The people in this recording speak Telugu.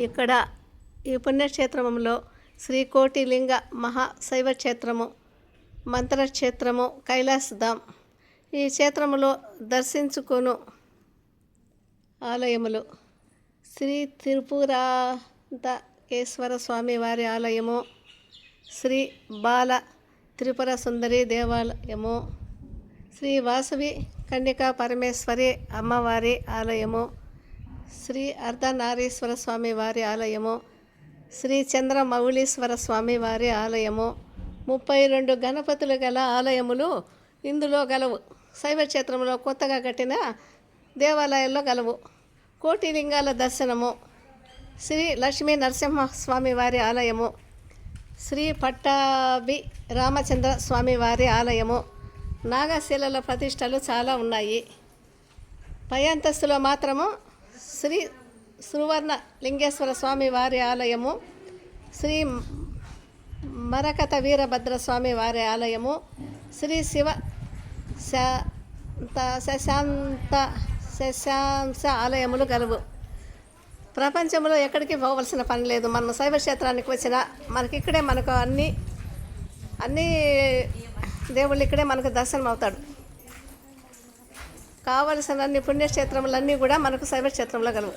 ఇక్కడ ఈ పుణ్యక్షేత్రంలో శ్రీ కోటిలింగ మహాశైవ క్షేత్రము, మంత్రక్షేత్రము, కైలాసధామ్. ఈ క్షేత్రములో దర్శించుకొను ఆలయములు: శ్రీ త్రిపురాంతకేశ్వర స్వామి వారి ఆలయము, శ్రీ బాల త్రిపుర సుందరి దేవాలయము, శ్రీ వాసవి కన్యకా పరమేశ్వరి అమ్మవారి ఆలయము, శ్రీ అర్ధనారీశ్వర స్వామి వారి ఆలయము, శ్రీ చంద్రమౌళీశ్వర స్వామి వారి ఆలయము. 32 గణపతులు గల ఆలయములు ఇందులో గలవు. శైవ క్షేత్రంలో కొత్తగా కట్టిన దేవాలయాల్లో గలవు. కోటిలింగాల దర్శనము: శ్రీ లక్ష్మీ నరసింహస్వామి వారి ఆలయము, శ్రీ పట్టాభి రామచంద్ర స్వామి వారి ఆలయము. నాగశిలల ప్రతిష్టలు చాలా ఉన్నాయి. పై అంతస్తులో మాత్రము శ్రీ సువర్ణ లింగేశ్వర స్వామి వారి ఆలయము, శ్రీ మరకత వీరభద్ర స్వామి వారి ఆలయము, శ్రీ శివ శశాంశ ఆలయములు గలవు. ప్రపంచంలో ఎక్కడికి పోవలసిన పని లేదు. మనం శైవ క్షేత్రానికి వచ్చిన మనకి ఇక్కడే మనకు అన్ని దేవుళ్ళు ఇక్కడే మనకు దర్శనం అవుతాడు. కావలసిన అన్ని పుణ్యక్షేత్రములన్నీ కూడా మనకు శైవ క్షేత్రంలో గలవు.